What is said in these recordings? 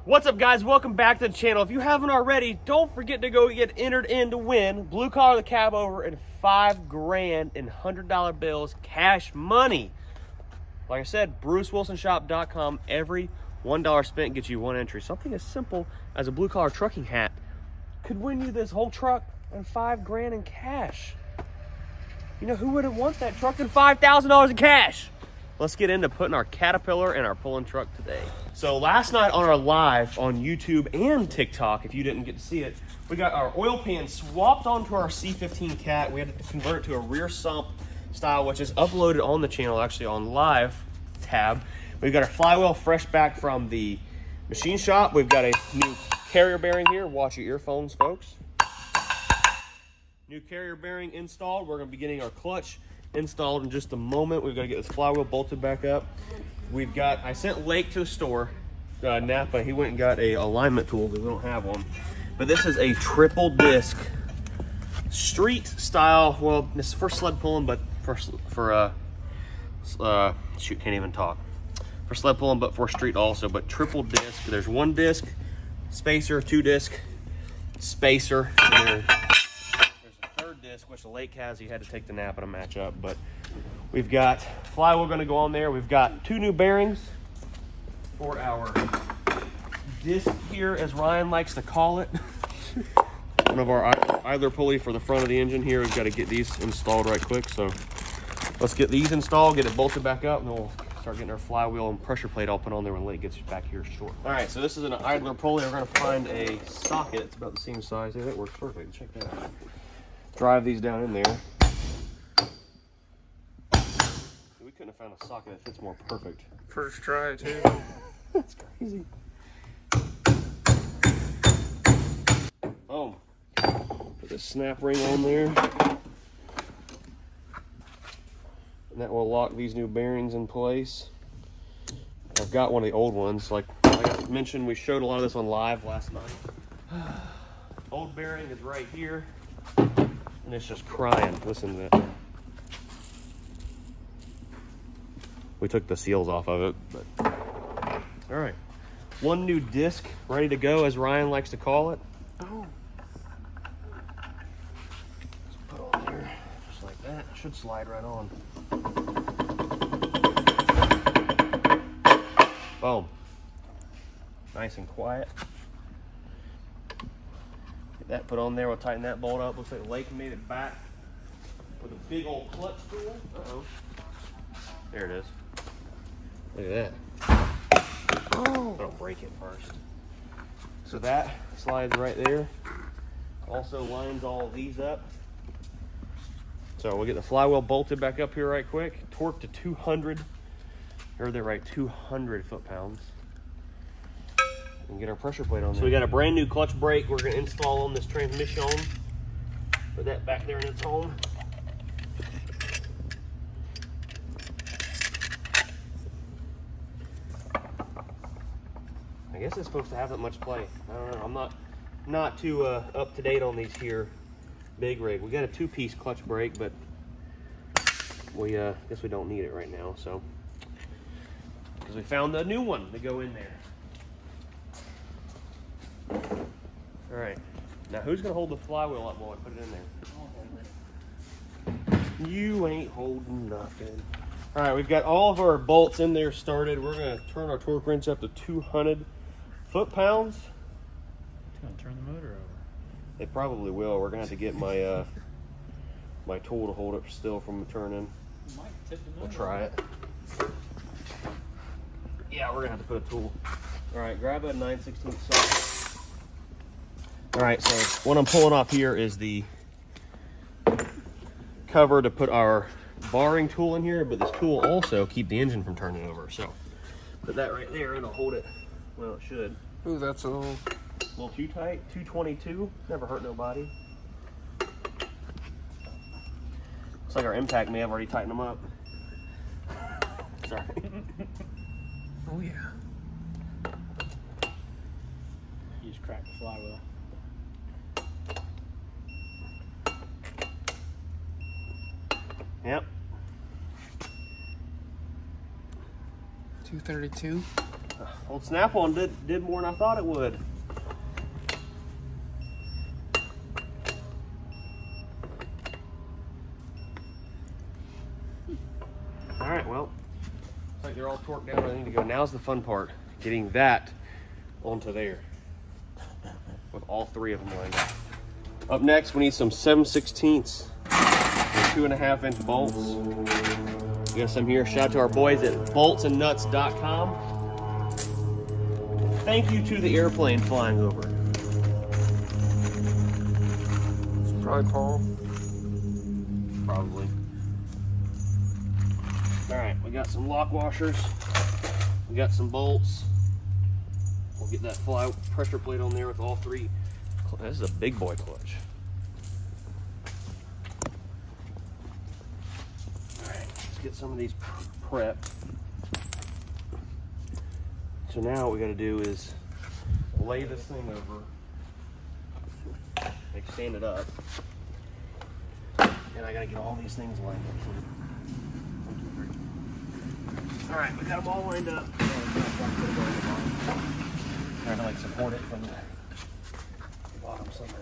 What's up, guys? Welcome back to the channel. If you haven't already, don't forget to go get entered in to win Blue Collar the Cabover and $5,000 in $100 bills, cash money. Like I said, BruceWilsonShop.com. Every $1 spent gets you one entry. Something as simple as a blue collar trucking hat could win you this whole truck and $5,000 in cash. You know, who wouldn't want that truck and $5,000 in cash? Let's get into putting our Caterpillar in our pulling truck today. So last night on our live on YouTube and TikTok, if you didn't get to see it, we got our oil pan swapped onto our C15 Cat. We had to convert it to a rear sump style, which is uploaded on the channel, actually on live tab. We've got our flywheel fresh back from the machine shop. We've got a new carrier bearing here. Watch your earphones, folks. New carrier bearing installed. We're gonna be getting our clutch installed in just a moment. We've got to get this flywheel bolted back up. We've got, I sent Lake to the store, Napa. He went and got a alignment tool because we don't have one. But this is a triple disc street style. Well, this is for sled pulling, but for shoot, can't even talk. For sled pulling, but for street also. But triple disc. There's one disc spacer, two disc spacer, and which the Lake has. He had to take the Napa to match up, but we've got flywheel going to go on there. We've got two new bearings for our disc here, as Ryan likes to call it. One of our idler pulley for the front of the engine here. We've got to get these installed right quick, so let's get these installed, get it bolted back up, and then we'll start getting our flywheel and pressure plate all put on there when Lake gets back here short. All right, so this is an idler pulley. We're going to find a socket. It's about the same size. Yeah, that works perfect. Check that out. Drive these down in there. We couldn't have found a socket that fits more perfect. First try, too. That's crazy. Oh, put the snap ring on there. And that will lock these new bearings in place. I've got one of the old ones. Like I mentioned, we showed a lot of this on live last night. Old bearing is right here. And it's just crying. Listen to that. We took the seals off of it, but all right. One new disc ready to go, as Ryan likes to call it. Oh. Just put on there, just like that. It should slide right on. Boom. Nice and quiet. That put on there, we'll tighten that bolt up. Looks like Lake made it back with a big old clutch tool. Uh-oh. There it is. Look at that. Oh, I'll break it first. So that slides right there. Also lines all of these up. So we'll get the flywheel bolted back up here right quick. Torque to 200, or they're right, 200 foot-pounds. And get our pressure plate on there. So we got a brand new clutch brake we're going to install on this transmission. Put that back there in its home. I guess it's supposed to have that much play. I don't know. I'm not too up to date on these here big rig. We got a two-piece clutch brake, but we guess we don't need it right now. So because we found a new one to go in there. All right, now who's gonna hold the flywheel up while I put it in there? You ain't holding nothing. All right, we've got all of our bolts in there started. We're gonna turn our torque wrench up to 200 foot-pounds. It's gonna turn the motor over. It probably will. We're gonna have to get my my tool to hold it still from turning. Might tip the motor. We'll try it. Yeah, we're gonna have to put a tool. All right, grab a 9/16 socket. All right, so what I'm pulling off here is the cover to put our barring tool in here, but this tool will also keep the engine from turning over. So put that right there, it'll hold it. Well, it should. Ooh, that's a little too tight. 222, never hurt nobody. Looks like our impact may have already tightened them up. Sorry. Oh yeah. You just cracked the flywheel. Yep. 232. Old Snap-on did more than I thought it would. All right, well, looks like they're all torqued down where they need to go. Now's the fun part, getting that onto there with all three of them lined up. Up next, we need some 7/16 and 2.5-inch bolts. We got some here. Shout out to our boys at boltsandnuts.com. Thank you to the airplane flying over. It's probably Paul. Probably. All right, we got some lock washers. We got some bolts. We'll get that fly pressure plate on there with all three. This is a big boy clutch. All right, let's get some of these prepped. So now what we got to do is lay this thing over, like stand it up, and I got to get all these things lined up. 1, 2, 3. All right, we got them all lined up. Trying to like support it from the bottom somehow.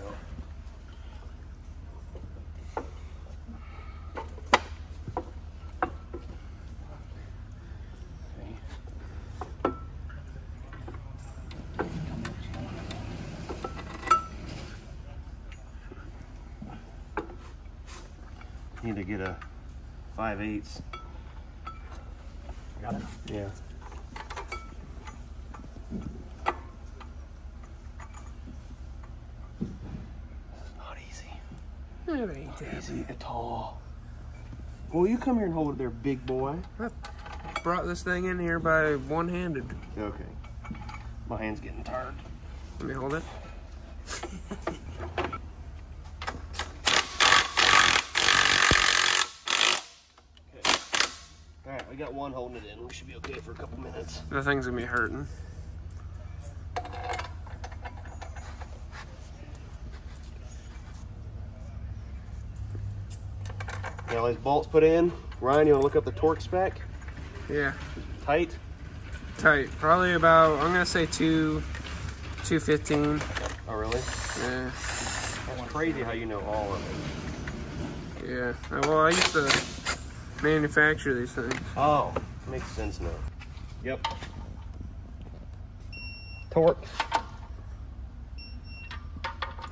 Need to get a 5/8. Got it? Yeah. Not easy. It ain't that Easy at all. Well, you come here and hold it there, big boy. I brought this thing in here by one-handed. Okay. My hand's getting tired. Let me hold it. Alright, we got one holding it in. We should be okay for a couple minutes. The thing's gonna be hurting. Now these bolts put in. Ryan, you wanna look up the torque spec? Yeah. Tight? Tight. Probably about, I'm gonna say 215. Oh, really? Yeah. That's crazy how you know all of it. Yeah. Well, I used to manufacture these things. Oh, makes sense now. Yep. Torque.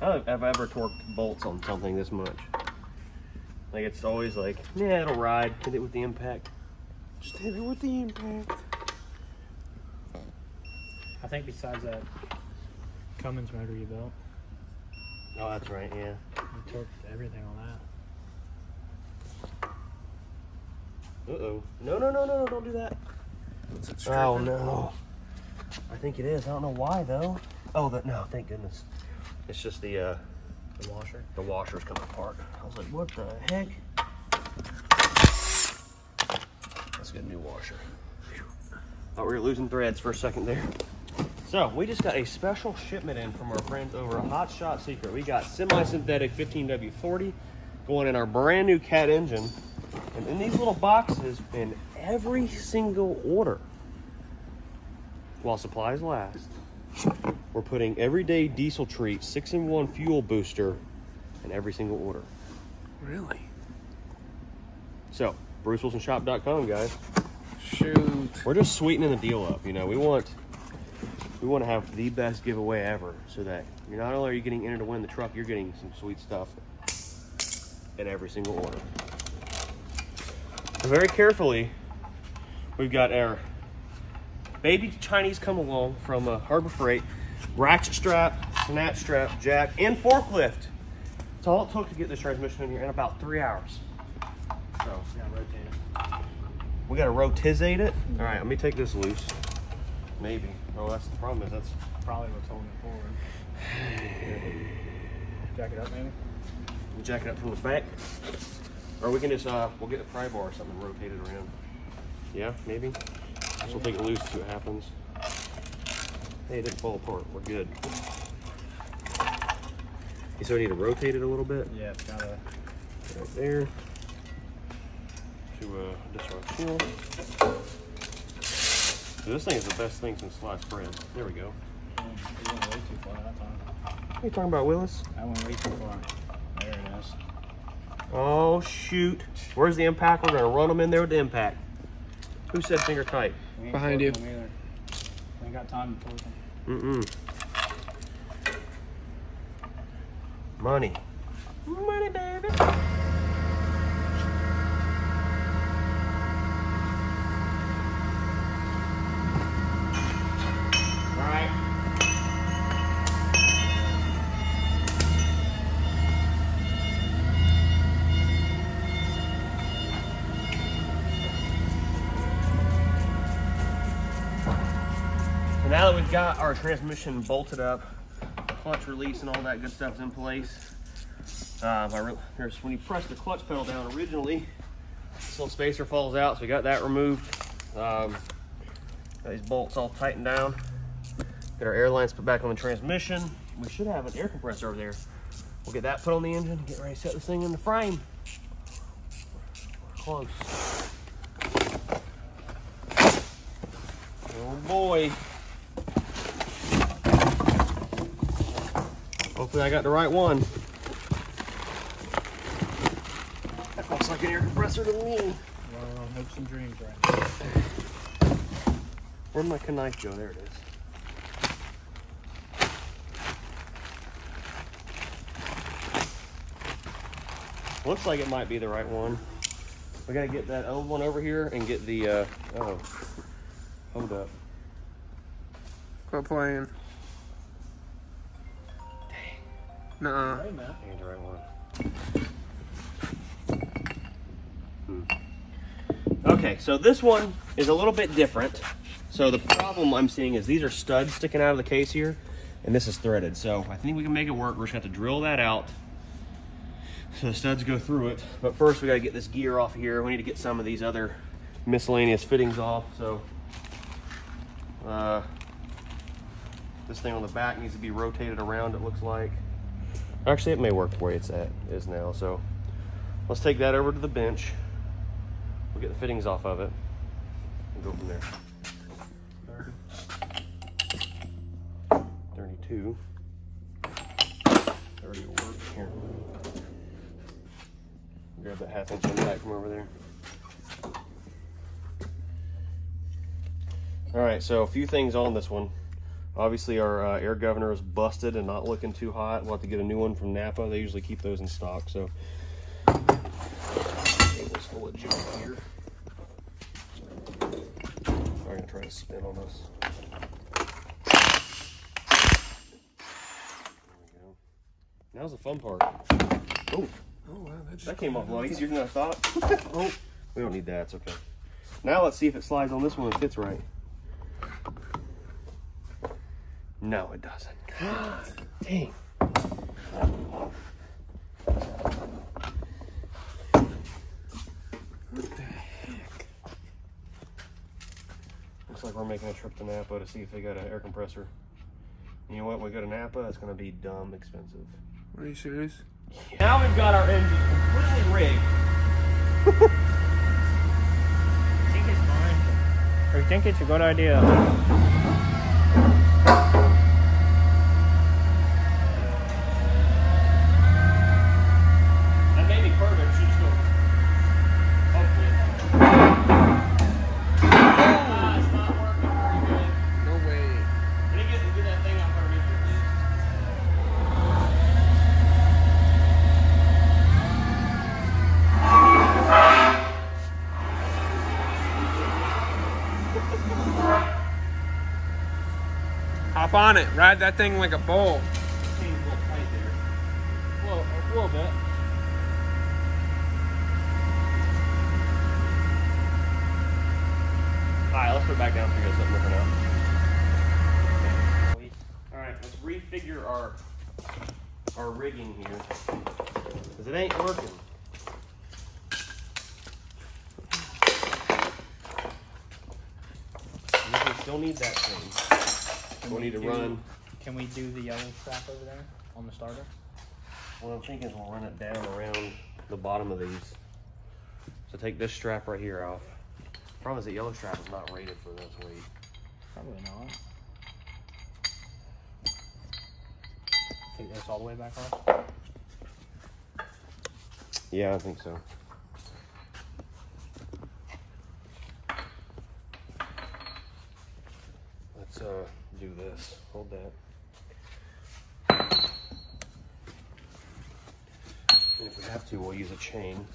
I don't think I've ever torqued bolts on something this much. Like, it's always like, yeah, it'll ride. Hit it with the impact. Just hit it with the impact. I think besides that Cummins motor you built, Oh, that's right, yeah. you torqued everything on that. Uh-oh. No, no, no, no, don't do that. Is it Oh, stripping? no. I think it is. I don't know why, though. Oh, no, thank goodness. It's just the washer? The washer's coming apart. I was like, what the heck? Let's get a new washer. Thought we were losing threads for a second there. So, we just got a special shipment in from our friends over at Hot Shot Secret. We got semi-synthetic 15W40 going in our brand new Cat engine. And in these little boxes, in every single order, while supplies last, we're putting everyday diesel treat 6-in-1 fuel booster in every single order. Really? So, BruceWilsonShop.com, guys. Shoot. We're just sweetening the deal up. You know, we want to have the best giveaway ever, so that you're not only are you getting entered to win the truck, you're getting some sweet stuff in every single order. So very carefully, we've got our baby Chinese come along from Harbor Freight, ratchet strap, snap strap, jack, and forklift. That's all it took to get this transmission in here in about 3 hours. So Yeah, rotate it. we got to rotizate it. All right, let me take this loose. Maybe. Oh, that's the problem. That's Probably what's holding it forward. Jack it up, maybe? we jack it up from the back, or we can just we'll get a pry bar or something, rotate it around. Yeah, maybe. So we'll take it loose, see what happens. Hey, it didn't fall apart. We're good. Okay, so we need to rotate it a little bit. Yeah, it's gotta. Right there. To this right here. This thing is the best thing since sliced bread. There we go. It went way too far that time. What are you talking about, Willis? I went way too far. There it is. Oh, shoot. Where's the impact? We're going to run them in there with the impact. Who said finger tight? We ain't Behind you. torquing them either. We ain't got time to torque them. Mm-mm. Money. Money, baby. All right. So now that we've got our transmission bolted up, clutch release and all that good stuff's in place. When you press the clutch pedal down originally, this little spacer falls out, so we got that removed. Got these bolts all tightened down. Get our air lines put back on the transmission. We should have an air compressor over there. We'll get that put on the engine, get ready to set this thing in the frame. We're close. Oh boy. Hopefully I got the right one. That looks like an air compressor to me. Well, hopes and dreams right now. Where'd my knife go? There it is. Looks like it might be the right one. We gotta get that old one over here and get the, oh, hold up. Quit playing. Dang. Nuh-uh. Hey, man. Ain't the right one. Okay, so this one is a little bit different. So the problem I'm seeing is these are studs sticking out of the case here, and this is threaded. So I think we can make it work. We're just gonna have to drill that out so the studs go through it. But first we gotta get this gear off here. We need to get some of these other miscellaneous fittings off. So this thing on the back needs to be rotated around, it looks like. Actually, it may work where it's is now. So let's take that over to the bench. We'll get the fittings off of it and go from there. 32. 30 will work. Here. Grab that 1/2 inch impact from over there. All right, so a few things on this one. Obviously our air governor is busted and not looking too hot. We'll have to get a new one from Napa. They usually keep those in stock. So cable's full of junk here. I'm gonna try to spin on this. There we go. Now's the fun part. Oh, Oh, wow. that came off a lot easier than I thought. Oh, we don't need that. It's okay. Now let's see if it slides on this one and fits right. No, it doesn't. God dang. What the heck? Looks like we're making a trip to Napa to see if they got an air compressor. You know what? We go to Napa, it's going to be dumb expensive. Are you serious? Now we've got our engine completely rigged. I think it's fine. Or you think it's a good idea? That may be perfect. We should just go. Hopefully. It's not working very good. No way. We need to get that thing out underneath it, please. Hop on it. Ride that thing like a bull. Seems a little tight there. Well, a little bit. Alright, let's put it back down and figure something different out. Alright, let's refigure our rigging here. Because it ain't working. We still need that thing. We'll need to run. Can we do the yellow strap over there on the starter? What I'm thinking is we'll run it down around the bottom of these. So take this strap right here off. Problem is the yellow strap is not rated for this weight. Probably not. Take this all the way back off. Yeah, I think so. Let's do this. Hold that. And if we have to, we'll use a chain.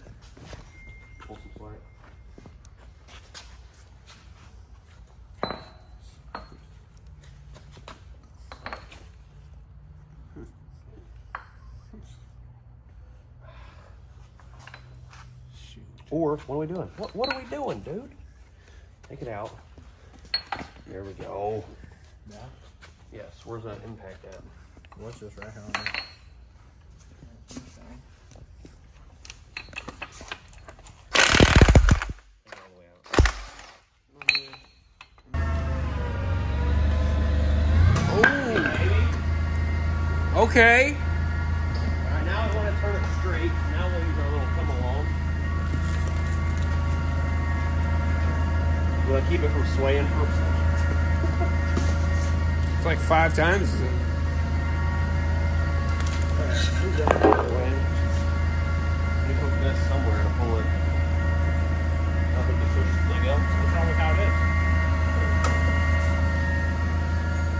Pull some slack. Or, what are we doing? What are we doing, dude? Take it out. There we go. Yeah? Yes, where's that impact at? What's this right here on there? Take it all the way out. Oh, okay. Alright, now we want to turn it straight. Now we'll use our little come along. We'll keep it from swaying for a second. It's like 5 times. Alright, move that out of the way. Let me hook this somewhere to pull it. I think this switches the thing up. What's wrong with how it is?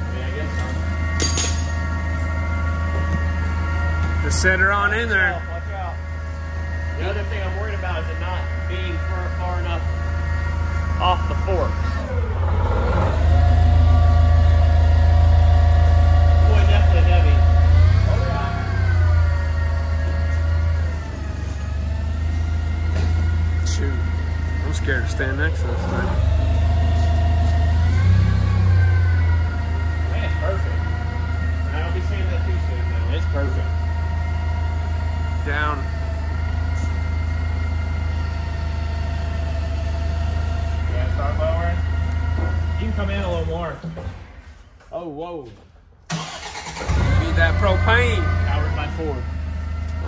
I mean, I guess so. Just set her on in there. Watch out. The other thing I'm worried about is it not being far enough off the forks. Boy, definitely heavy. Oh, yeah. Shoot. I'm scared to stand next to this thing. Man, it's perfect. I don't be saying that too soon now. It's perfect. Down. Yeah, start lowering. You can come in a little more. Oh, whoa. Need that propane. Powered by Ford.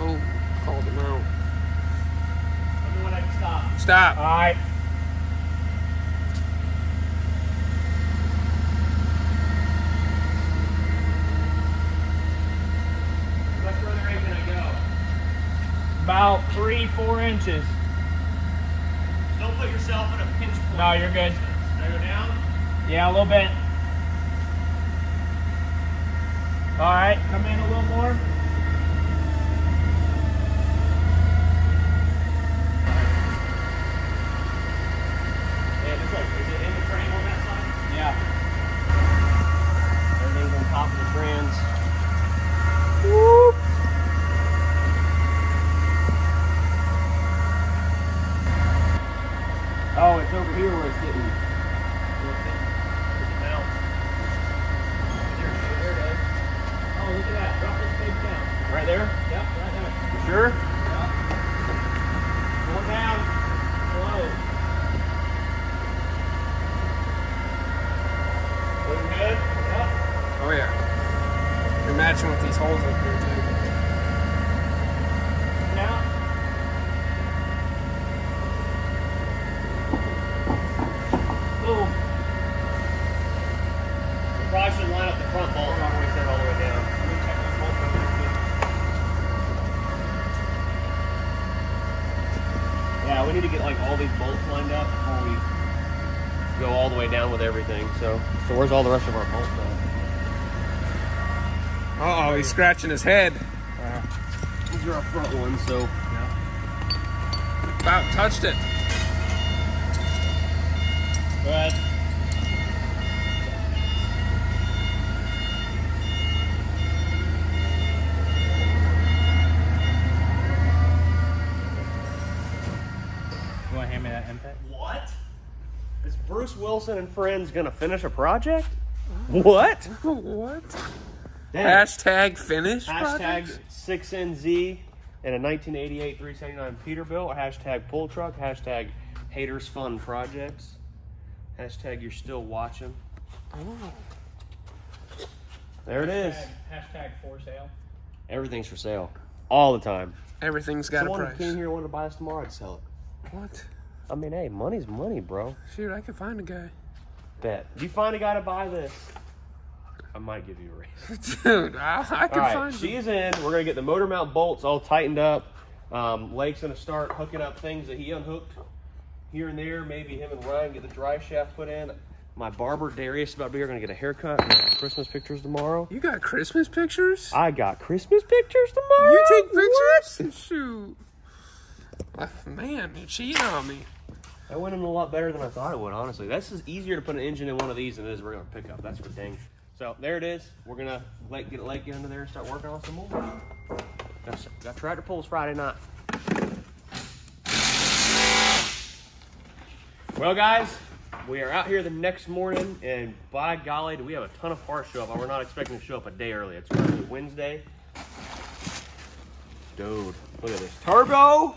Oh, called him out. Let me when I can stop. Stop. All right. How much further in can I go? About 3-4 inches. Don't put yourself in a pinch point. No, you're good. Can I go down? Yeah, a little bit. All right, come in a little more. Yeah, just like, is it in the frame on that side? Yeah. Everything's on top of the trans. Whoop. Oh, it's over here where it's getting. Mount. There it is. Oh, look at that. Drop this baby down. Right there? Yep, right there. You sure? Yep. Going down. Slow. Looking good? Yep. Oh, yeah. You're matching with these holes up here, too. Now. Boom. We probably should line up the front bolt before we set it all the way down. Let me check this bolt real quick. Yeah, we need to get like all these bolts lined up before we go all the way down with everything. So where's all the rest of our bolts at? Uh-oh, he's scratching his head. These are our front ones, so. About touched it. Go ahead. You want to hand me that impact? What? Is Bruce Wilson and friends gonna finish a project? What? What? Dang. Hashtag finish Hashtag projects? 6NZ and a 1988 379 Peterbilt. Or hashtag pull truck. Hashtag haters fun projects. Hashtag you're still watching. Oh. There it is. Hashtag for sale. Everything's for sale. All the time. Everything's got Someone a who price. came here and wanted to buy us tomorrow, I'd sell it. What? I mean, hey, money's money, bro. Shoot, I could find a guy. Bet. If you find a guy to buy this, I might give you a raise. Dude, I can find she's in. We're gonna get the motor mount bolts all tightened up. Lake's gonna start hooking up things that he unhooked here and there. Maybe him and Ryan get the drive shaft put in. My barber Darius is about to be here, gonna get a haircut. Christmas pictures tomorrow. You got Christmas pictures? I got Christmas pictures tomorrow. You take pictures? What? Shoot. Man, you're cheating on me. That went in a lot better than I thought it would, honestly. This is easier to put an engine in one of these than it is a regular pickup. That's for dang. So there it is. We're gonna get Lake into there and start working on some more. Got tractor pulls Friday night. Well, guys, we are out here the next morning, and by golly, do we have a ton of parts show up. We're not expecting to show up a day early. It's currently Wednesday. Dude, look at this turbo.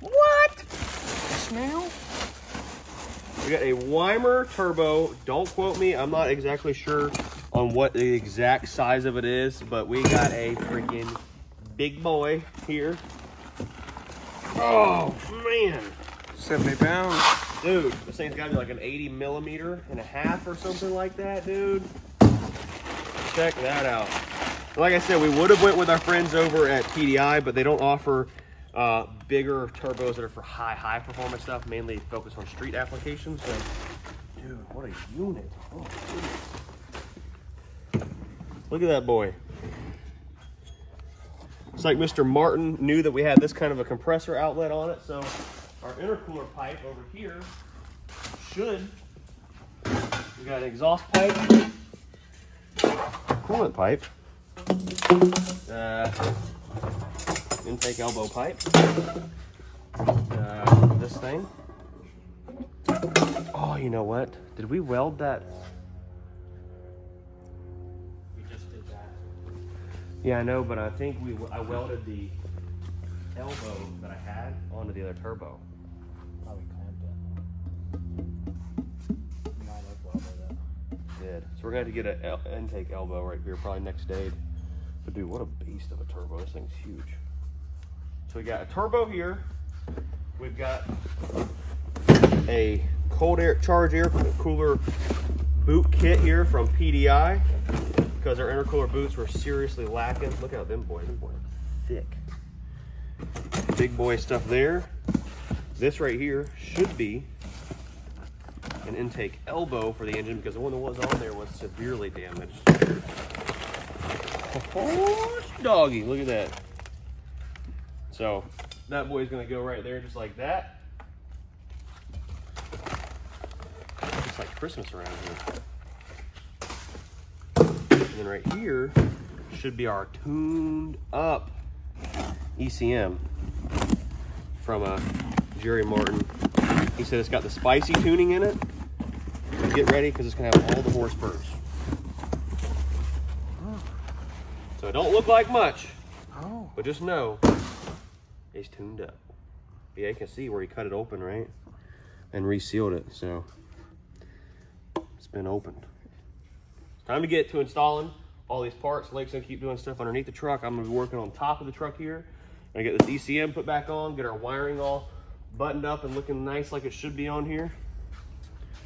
What? Smell? We got a Weimer turbo. Don't quote me. I'm not exactly sure on what the exact size of it is, but we got a freaking big boy here. Oh, man. 70 pounds. Dude, this thing's got to be like an 80mm1/2 or something like that, dude. Check that out. Like I said, we would have went with our friends over at TDI, but they don't offer bigger turbos that are for high performance stuff, mainly focused on street applications. So, dude, what a unit. Oh, goodness. Look at that boy. It's like Mr. Martin knew that we had this kind of a compressor outlet on it, so our intercooler pipe over here should, we got an exhaust pipe, coolant pipe, intake elbow pipe, this thing. Oh, you know what? Did we weld that? We just did that. Yeah, I know, but I think I welded the elbow that I had onto the other turbo. Probably clamped it. Might have welded it. Did. So we're going to get an intake elbow right here probably next day. But dude, what a beast of a turbo. This thing's huge. So we got a turbo here. We've got a cold air charge air cooler boot kit here from PDI because our intercooler boots were seriously lacking. Look at them boys. Them boys are thick. Big boy stuff there. This right here should be an intake elbow for the engine because the one that was on there was severely damaged. Oh, doggy, look at that. So that boy's gonna go right there just like that. It's like Christmas around here. And then right here should be our tuned up ECM from Jerry Martin. He said it's got the spicy tuning in it. So get ready because it's gonna have all the horse purrs. So it don't look like much, but just know it's tuned up. Yeah, you can see where he cut it open, right? And resealed it, so it's been opened. It's time to get to installing all these parts. Lake's gonna keep doing stuff underneath the truck. I'm gonna be working on top of the truck here. I'm gonna get this ECM put back on, get our wiring all buttoned up and looking nice like it should be on here.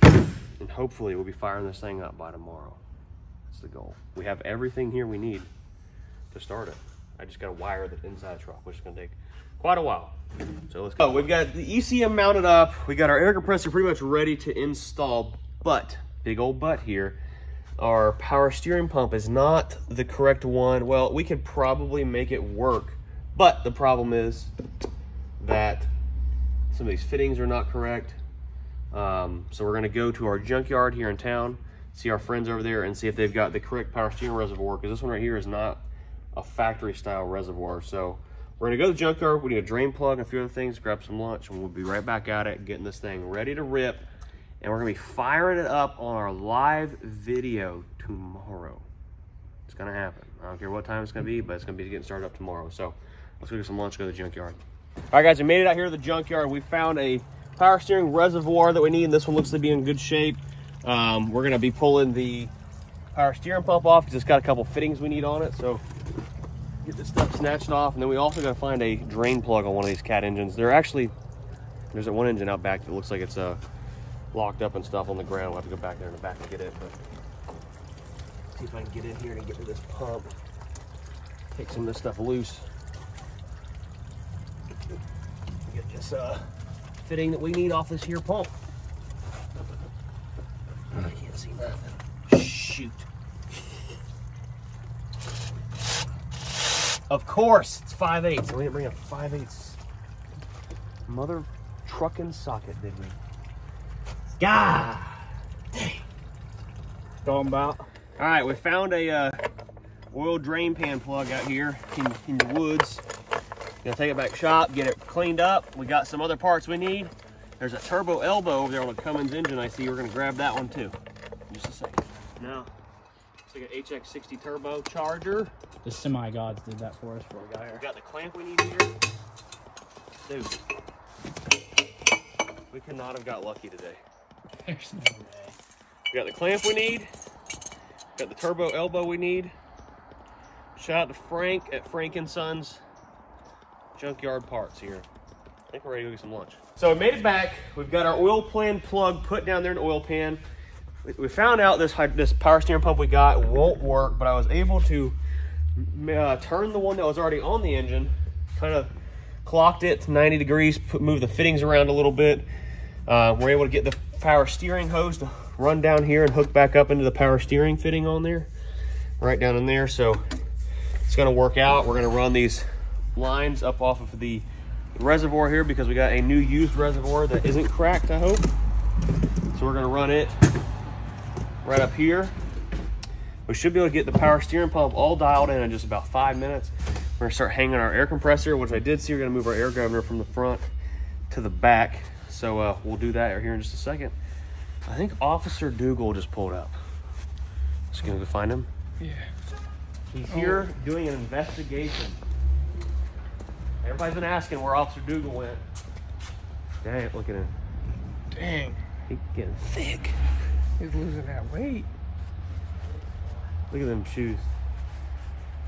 And hopefully we'll be firing this thing up by tomorrow. That's the goal. We have everything here we need to start it. I just gotta wire the inside the truck, which is gonna take quite a while. So let's go. We've got the ECM mounted up. We got our air compressor pretty much ready to install, but, big old but here, our power steering pump is not the correct one. Well, we could probably make it work, but the problem is that some of these fittings are not correct. So we're gonna go to our junkyard here in town, see our friends over there and see if they've got the correct power steering reservoir, because this one right here is not a factory style reservoir. So we're gonna go to the junkyard. We need a drain plug and a few other things, grab some lunch, and we'll be right back at it, getting this thing ready to rip. And we're gonna be firing it up on our live video tomorrow. It's gonna happen. I don't care what time it's gonna be, but it's gonna be getting started up tomorrow. So let's go get some lunch, go to the junkyard. All right, guys, we made it out here to the junkyard. We found a power steering reservoir that we need, and this one looks to be in good shape. We're gonna be pulling the power steering pump off because it's got a couple fittings we need on it. So get this stuff snatched off, and then we also gotta find a drain plug on one of these cat engines. There's that one engine out back that looks like it's locked up and stuff on the ground. We'll have to go back there in the back and get it. But see if I can get in here and get to this pump. Take some of this stuff loose. Get this fitting that we need off this here pump. I can't see nothing. Shoot. Of course, it's 5/8. So we didn't bring a 5/8 mother trucking socket, did we? God dang. Talking about. All right, we found a oil drain pan plug out here in the woods. Gonna take it back shop, get it cleaned up. We got some other parts we need. There's a turbo elbow over there on the Cummins engine. I see we're gonna grab that one too. In just a second. Now, it's like an HX60 turbo charger. The semi-gods did that for us before we got here. We got the clamp we need here. Dude, we could not have got lucky today. There's no way. We got the clamp we need. Got the turbo elbow we need. Shout out to Frank at Frank & Sons Junkyard Parts here. I think we're ready to go get some lunch. So we made it back. We've got our oil pan plug put down there in the oil pan. We found out this power steering pump we got won't work, but I was able to turn the one that was already on the engine, kind of clocked it to 90 degrees, move the fittings around a little bit. We're able to get the power steering hose to run down here and hook back up into the power steering fitting on there, right down in there. So it's gonna work out. We're gonna run these lines up off of the reservoir here because we got a new used reservoir that isn't cracked, I hope. So we're gonna run it right up here. We should be able to get the power steering pump all dialed in just about 5 minutes. We're gonna start hanging our air compressor, which I did see. We're gonna move our air governor from the front to the back. So we'll do that here in just a second. I think Officer Dougal just pulled up. Just gonna go find him. Yeah. He's here doing an investigation. Everybody's been asking where Officer Dougal went. Dang, look at him. Dang. He's getting thick. He's losing that weight. Look at them shoes.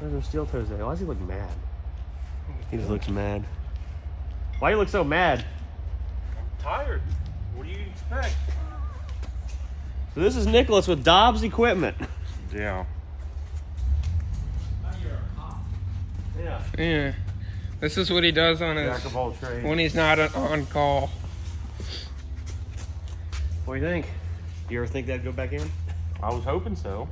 There's them steel toes there. Why does he look mad? He just looks mad. Why do you look so mad? I'm tired. What do you expect? So this is Nicholas with Dobbs Equipment. Yeah. Yeah. Yeah. This is what he does on his Jack of all trades. when he's not on call. What do you think? Do you ever think that'd go back in? I was hoping so.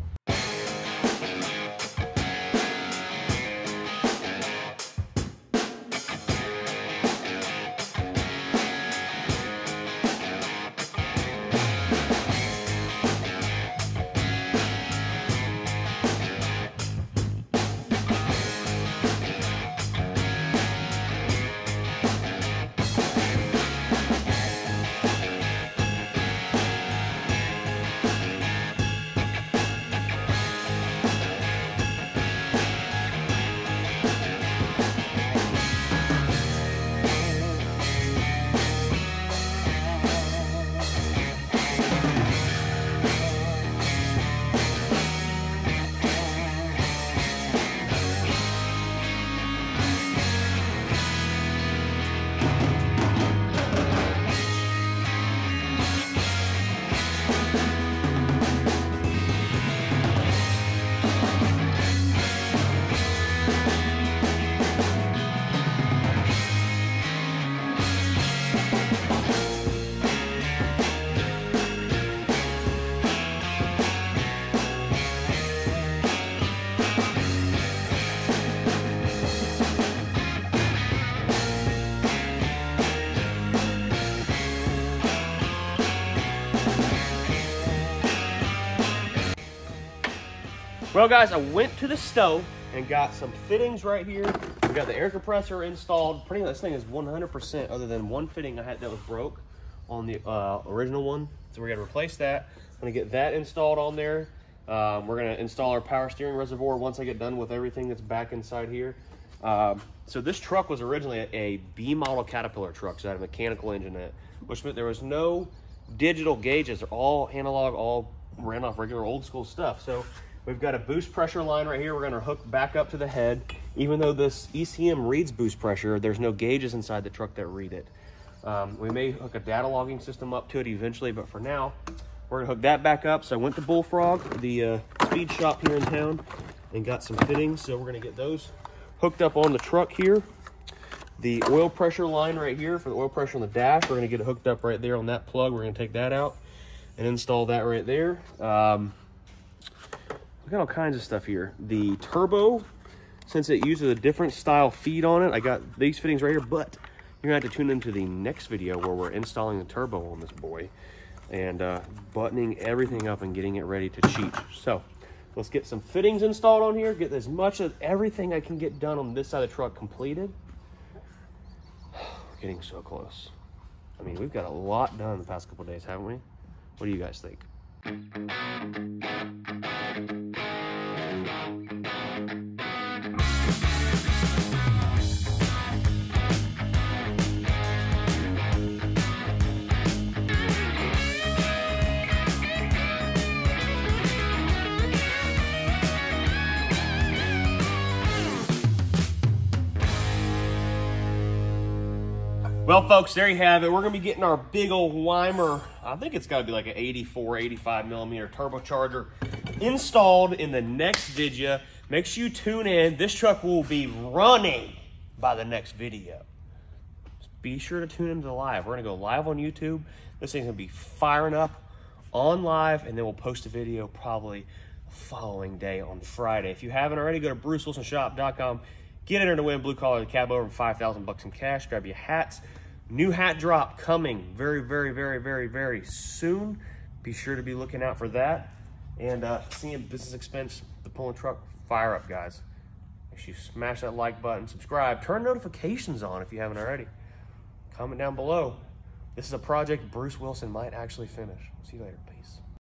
Well, guys, I went to the stove and got some fittings right here. We got the air compressor installed. Pretty much this thing is 100% other than one fitting I had that was broke on the original one. So we're gonna replace that. I'm gonna get that installed on there. We're gonna install our power steering reservoir once I get done with everything that's back inside here. So this truck was originally a B model Caterpillar truck, so it had a mechanical engine in it, which meant there was no digital gauges. They're all analog, all ran off regular old school stuff. So we've got a boost pressure line right here. We're gonna hook back up to the head. Even though this ECM reads boost pressure, there's no gauges inside the truck that read it. We may hook a data logging system up to it eventually, but for now, we're gonna hook that back up. So I went to Bullfrog, the speed shop here in town, and got some fittings. So we're gonna get those hooked up on the truck here. The oil pressure line right here for the oil pressure on the dash, we're gonna get it hooked up right there on that plug. We're gonna take that out and install that right there. We got all kinds of stuff here. The turbo, since it uses a different style feed on it, I got these fittings right here, but you're gonna have to tune into the next video where we're installing the turbo on this boy and buttoning everything up and getting it ready to cheat. So let's get some fittings installed on here, get as much of everything I can get done on this side of the truck completed. We're getting so close. I mean, we've got a lot done the past couple of days, haven't we? What do you guys think? Well, folks, there you have it. We're going to be getting our big old Weimer, I think it's got to be like an 84, 85 millimeter turbocharger installed in the next video. Make sure you tune in. This truck will be running by the next video. Just be sure to tune into the live. We're going to go live on YouTube. This thing's going to be firing up on live, and then we'll post a video probably the following day on Friday. If you haven't already, go to brucewilsonshop.com. Get entered to win Blue Collar the Cabover and $5,000 in cash. Grab your hats. New hat drop coming very, very, very, very, very soon. Be sure to be looking out for that. And seeing business expense, the pulling truck, fire up, guys. Make sure you smash that like button, subscribe, turn notifications on if you haven't already. Comment down below. This is a project Bruce Wilson might actually finish. See you later.